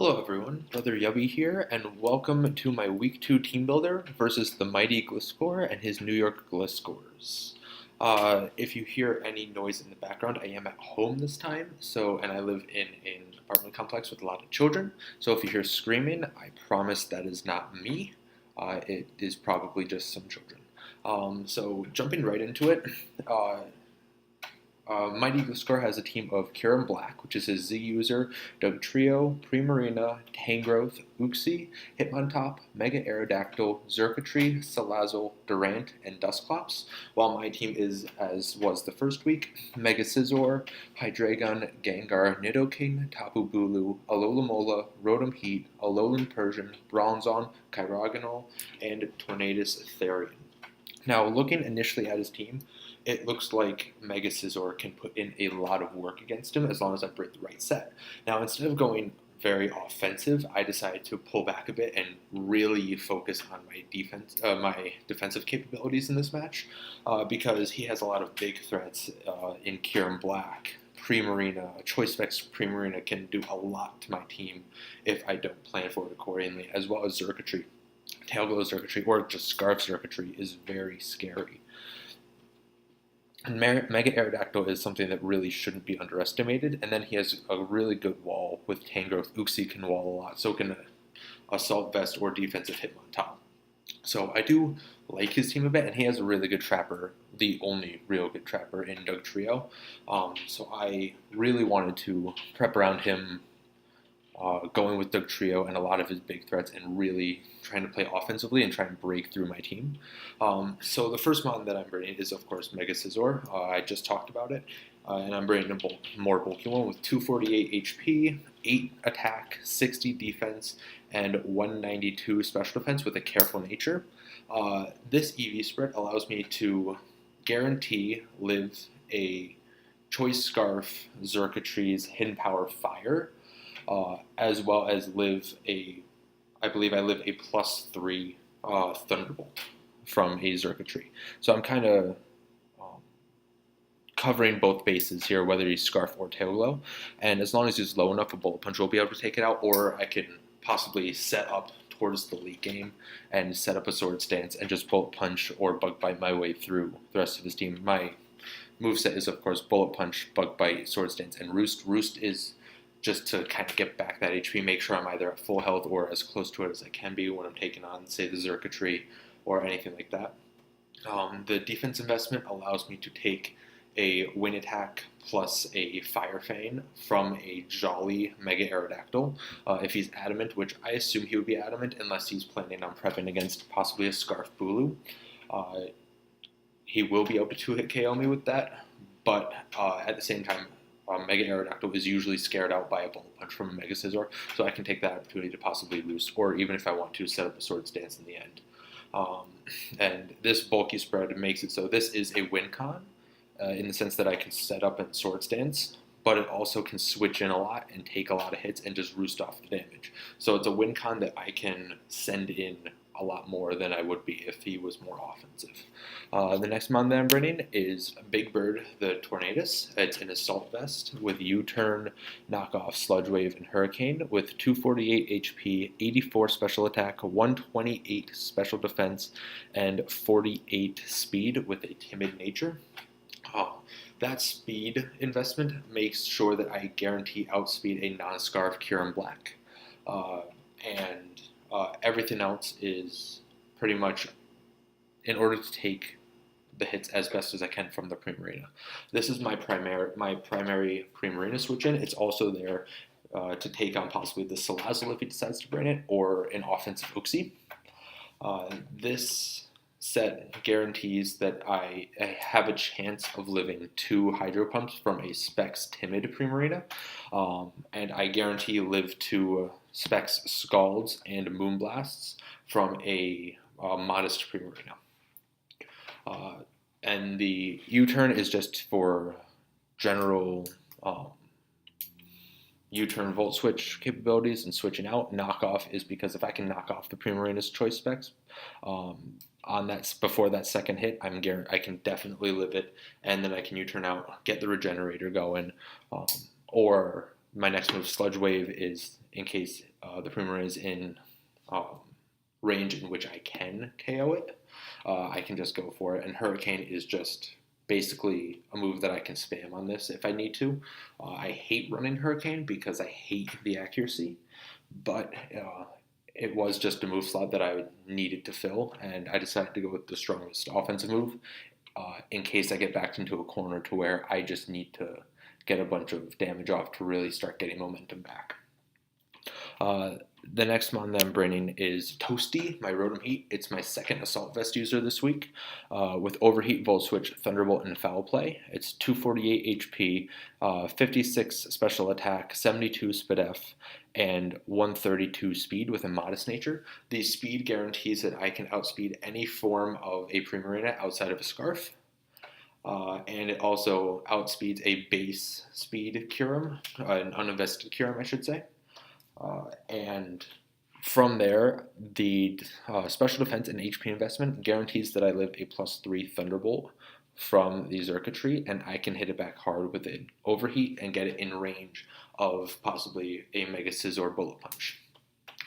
Hello everyone, Brother Yubby here, and welcome to my Week 2 Team Builder versus the mighty Gliscor and his New York Gliscors. If you hear any noise in the background, I am at home this time, and I live in an apartment complex with a lot of children, so if you hear screaming, I promise that is not me. It is probably just some children. So jumping right into it, Mighty Gliscor has a team of Kieran Black, which is his Z user, Dugtrio, Primarina, Tangrowth, Uxie, Hitmontop, Mega Aerodactyl, Xurkitree, Salazzle, Durant, and Dusclops, while my team is, as was the first week, Mega Scizor, Hydreigon, Gengar, Nidoking, Tapu Bulu, Alola Rotom Heat, Alolan Persian, Bronzong, Kyrogonal, and Tornadus Therian. Now, looking initially at his team, it looks like Mega Scizor can put in a lot of work against him as long as I bring the right set. Now, instead of going very offensive, I decided to pull back a bit and really focus on my defensive capabilities in this match, because he has a lot of big threats in Kieran Black. Primarina, Choice Specs Primarina can do a lot to my team if I don't plan for it accordingly, as well as Xurkitree. Tailglow Xurkitree, or just Scarf Xurkitree, is very scary. And Mega Aerodactyl is something that really shouldn't be underestimated, and then he has a really good wall with Tangrowth. Uxie can wall a lot, so can Assault Vest or Defensive Hitmontop. So I do like his team a bit, and he has a really good trapper, the only real good trapper in Dugtrio. So I really wanted to prep around him, going with Dugtrio and a lot of his big threats and really trying to play offensively and try and break through my team. So the first mon that I'm bringing is, of course, Mega Scizor. I just talked about it. And I'm bringing a more bulky one with 248 HP, 8 attack, 60 defense, and 192 special defense with a careful nature. This EV spread allows me to guarantee live a Choice Scarf Xurkitree's Hidden Power Fire, as well as I believe I live a +3 Thunderbolt from a Xurkitree. So I'm kind of covering both bases here, whether he's Scarf or Tailglow, and as long as he's low enough, a Bullet Punch will be able to take it out, or I can possibly set up towards the late game and set up a Swords Dance and just Bullet Punch or Bug Bite my way through the rest of his team. My moveset is, of course, Bullet Punch, Bug Bite, Swords Dance, and Roost. Roost is just to kind of get back that HP, make sure I'm either at full health or as close to it as I can be when I'm taking on, say, the Xurkitree or anything like that. The defense investment allows me to take a Wind Attack plus a Fire Fang from a Jolly Mega Aerodactyl. If he's Adamant, which I assume he would be Adamant unless he's planning on prepping against possibly a Scarf Bulu, he will be able to 2-hit KO me with that, but at the same time, Mega Aerodactyl is usually scared out by a Bullet Punch from a Mega Scizor, so I can take that opportunity to possibly Roost, or even if I want to, set up a Swords Dance in the end. And this bulky spread makes it so this is a win con, in the sense that I can set up and Swords Dance, but it also can switch in a lot and take a lot of hits and just roost off the damage. So it's a win con that I can send in a lot more than I would be if he was more offensive. The next mon that I'm bringing is Big Bird, the Tornadus. It's an Assault Vest with U-Turn, Knockoff, Sludge Wave, and Hurricane with 248 HP, 84 special attack, 128 special defense, and 48 speed with a timid nature. That speed investment makes sure that I guarantee outspeed a non-Scarf Kieran Black. Everything else is pretty much in order to take the hits as best as I can from the Primarina. This is my primary Primarina switch in. It's also there to take on possibly the Salazzle if he decides to bring it, or an offensive Uxie. This set guarantees that I have a chance of living 2 Hydro Pumps from a Specs Timid Primarina, and I guarantee live 2 Specs Scalds and Moonblasts from a Modest Primarina. And the U-Turn is just for general U-Turn Volt Switch capabilities and switching out. Knockoff is because if I can knock off the Primarina's Choice Specs on that before that second hit, I can definitely live it, and then I can U-turn out, get the Regenerator going, or my next move, Sludge Wave, is in case the Primarina is in range in which I can KO it. I can just go for it, and Hurricane is just basically a move that I can spam on this if I need to. I hate running Hurricane because I hate the accuracy, but it was just a move slot that I needed to fill, and I decided to go with the strongest offensive move in case I get backed into a corner to where I just need to get a bunch of damage off to really start getting momentum back. The next mon that I'm bringing is Toasty, my Rotom Heat. It's my second Assault Vest user this week with Overheat, Volt Switch, Thunderbolt, and Foul Play. It's 248 HP, 56 Special Attack, 72 SpDef, and 132 Speed with a Modest Nature. The speed guarantees that I can outspeed any form of a Primarina outside of a Scarf. And it also outspeeds a base speed Kyurem, an uninvested Kyurem, I should say. And from there, the special defense and HP investment guarantees that I live a +3 Thunderbolt from the Circuitry, and I can hit it back hard with an Overheat and get it in range of possibly a Mega Scizor Bullet Punch.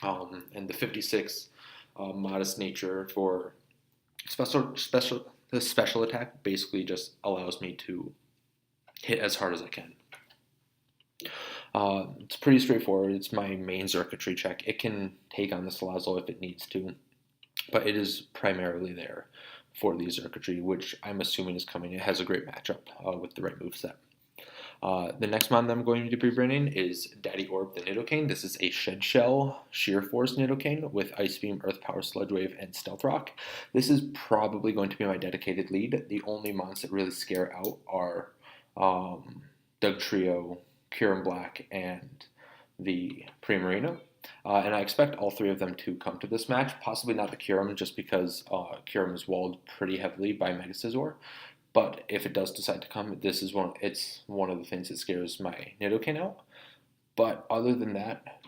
And the 56 Modest Nature for the special attack basically just allows me to hit as hard as I can. It's pretty straightforward. It's my main Circuitry check. It can take on the Salazzle if it needs to, but it is primarily there for the Circuitry, which I'm assuming is coming. It has a great matchup with the right moveset. The next mon that I'm going to be bringing is Daddy Orb the Nidoking. This is a Shed Shell Sheer Force Nidoking with Ice Beam, Earth Power, Sludge Wave, and Stealth Rock. This is probably going to be my dedicated lead. The only mons that really scare out are Dugtrio, Kyurem Black, and the Primarina. And I expect all three of them to come to this match. Possibly not the Kyurem, just because Kyurem is walled pretty heavily by Mega Scizor. But if it does decide to come, it's one of the things that scares my Nidoking out. But other than that,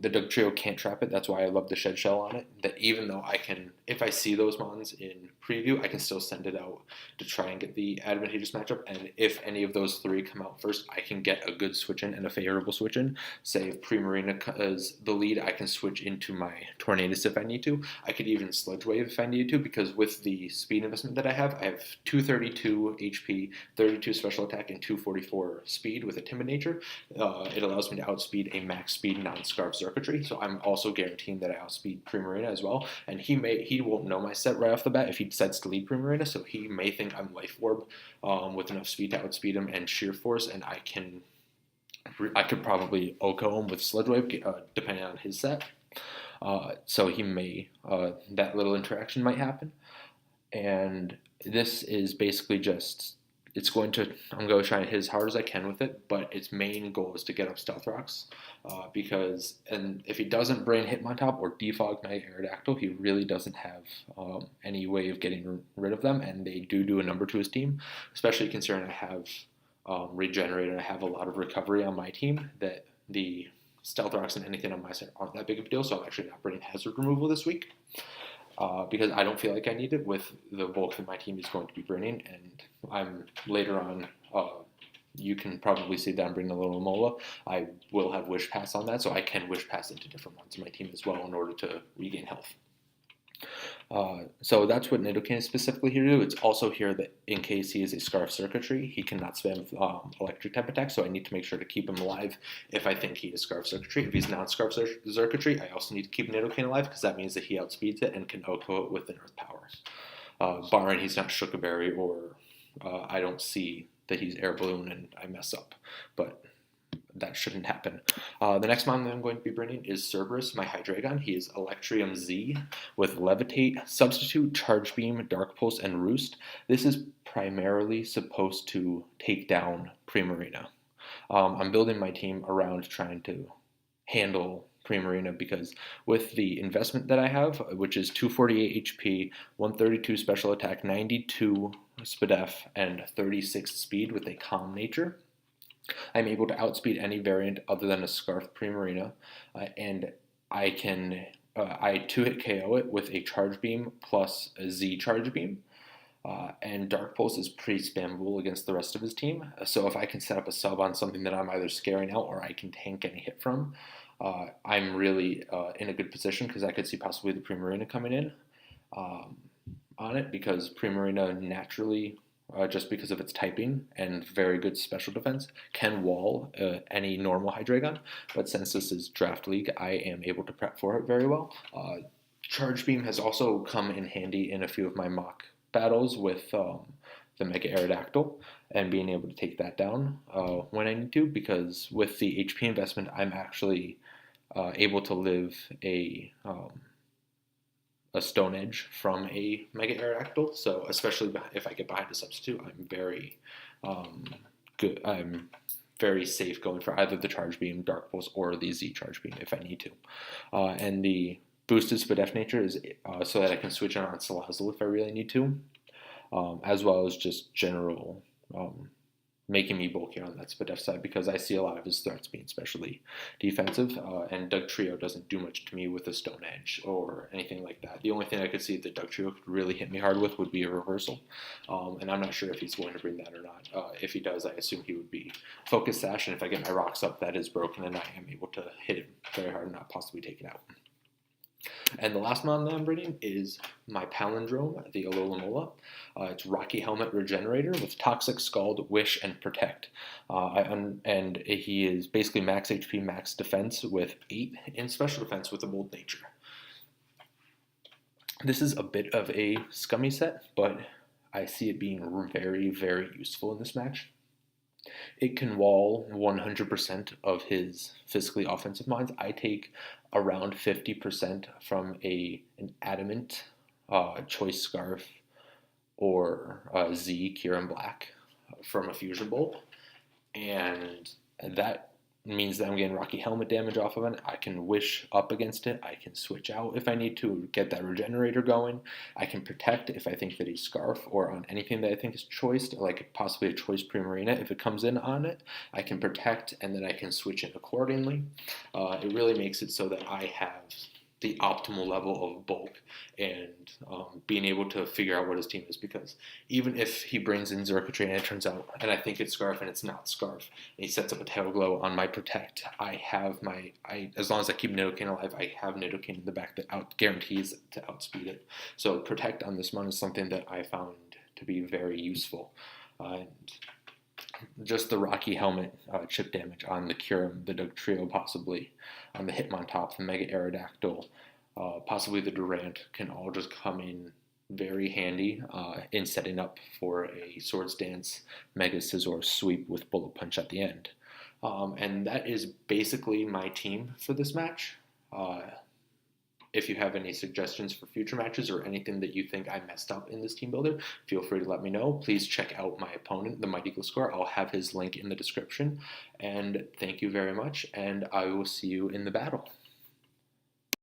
the Dugtrio can't trap it. That's why I love the Shed Shell on it. That even though I can, if I see those mons in preview, I can still send it out to try and get the advantageous matchup. And if any of those three come out first, I can get a good switch in and a favorable switch in. Say if Primarina is the lead, I can switch into my Tornadus if I need to. I could even Sludge Wave if I needed to, because with the speed investment that I have 232 HP, 32 special attack, and 244 speed with a Timid Nature. It allows me to outspeed a max speed non-Scarf Circuitry, so I'm also guaranteeing that I outspeed Primarina as well. And he won't know my set right off the bat if he decides to lead Primarina, so he may think I'm Life Orb with enough speed to outspeed him and Sheer Force, and I could probably OHKO him with Sludge Wave depending on his set. So he may that little interaction might happen, and this is basically just. I'm going to try and hit as hard as I can with it, but its main goal is to get up Stealth Rocks, and if he doesn't Brain Hitmontop or Defog Mega Aerodactyl, he really doesn't have any way of getting rid of them, and they do a number to his team, especially considering I have Regenerator, I have a lot of recovery on my team, that the Stealth Rocks and anything on my side aren't that big of a deal, so I'm actually not bringing Hazard Removal this week. Because I don't feel like I need it with the bulk that my team is going to be bringing, and I'm later on, you can probably see that I'm bringing a little Mola. I will have Wish Pass on that, so I can Wish Pass into different ones of my team as well in order to regain health. So that's what Nidoking is specifically here to do. It's also here that in case he is a Scarf Circuitry, he cannot spam Electric type attack, so I need to make sure to keep him alive if I think he is Scarf Circuitry. If he's not Scarf Circuitry, I also need to keep Nidoking alive, because that means that he outspeeds it and can OHKO it with an Earth Power. Barring he's not Shookaberry, or I don't see that he's Air Balloon and I mess up. But that shouldn't happen. The next mon that I'm going to be bringing is Cerberus, my Hydreigon. He is Electrium Z with Levitate, Substitute, Charge Beam, Dark Pulse, and Roost. This is primarily supposed to take down Primarina. I'm building my team around trying to handle Primarina, because with the investment that I have, which is 248 HP, 132 special attack, 92 SpDef, and 36 speed with a Calm Nature, I'm able to outspeed any variant other than a Scarf Primarina, and I can 2-hit KO it with a Charge Beam plus a Z Charge Beam. And Dark Pulse is pretty spammable against the rest of his team. So if I can set up a sub on something that I'm either scaring out or I can tank any hit from, I'm really in a good position because I could see possibly the Primarina coming in on it, because Primarina naturally, just because of its typing and very good special defense, can wall any normal Hydreigon. But since this is Draft League, I am able to prep for it very well. Charge Beam has also come in handy in a few of my mock battles with the Mega Aerodactyl and being able to take that down when I need to, because with the HP investment, I'm actually able to live a Stone Edge from a Mega Aerodactyl. So especially if I get behind a substitute, I'm very good. I'm very safe going for either the Charge Beam, Dark Pulse, or the Z Charge Beam if I need to. And the boosted Spadef Nature is so that I can switch on Salazzle if I really need to, as well as just general making me bulkier on that Spadef side, because I see a lot of his threats being especially defensive, and Dugtrio doesn't do much to me with a Stone Edge or anything like that. The only thing I could see that Dugtrio could really hit me hard with would be a reversal, and I'm not sure if he's going to bring that or not. If he does, I assume he would be Focus Sash, and if I get my rocks up, that is broken, and I am able to hit him very hard and not possibly take it out. And the last mon that I'm bringing is my Palindrome, the Alola. It's Rocky Helmet Regenerator with Toxic, Scald, Wish, and Protect. And he is basically max HP, max defense with 8 in special defense with a Bold Nature. This is a bit of a scummy set, but I see it being very, very useful in this match. It can wall 100% of his physically offensive mines. I take around 50% from an Adamant, Choice Scarf, or Z Kieran Black from a Fusion Bolt, and that means that I'm getting Rocky Helmet damage off of it. I can Wish up against it. I can switch out if I need to get that Regenerator going. I can Protect if I think that he's Scarf or on anything that I think is choiced, like possibly a Choice Primarina. If it comes in on it, I can Protect and then I can switch it accordingly. It really makes it so that I have the optimal level of bulk and being able to figure out what his team is, because even if he brings in Xurkitree and it turns out, and I think it's Scarf and it's not Scarf, and he sets up a Tail Glow on my Protect, I have as long as I keep Nidoking alive, I have Nidoking in the back that guarantees to outspeed it. So Protect on this one is something that I found to be very useful. And just the Rocky Helmet chip damage on the Kyurem, the Dugtrio, possibly on the Hitmontop, the Mega Aerodactyl, possibly the Durant, can all just come in very handy in setting up for a Swords Dance Mega Scizor sweep with Bullet Punch at the end. And that is basically my team for this match. If you have any suggestions for future matches or anything that you think I messed up in this team builder, feel free to let me know. Please check out my opponent, the NY Gliscors. I'll have his link in the description. And thank you very much, and I will see you in the battle.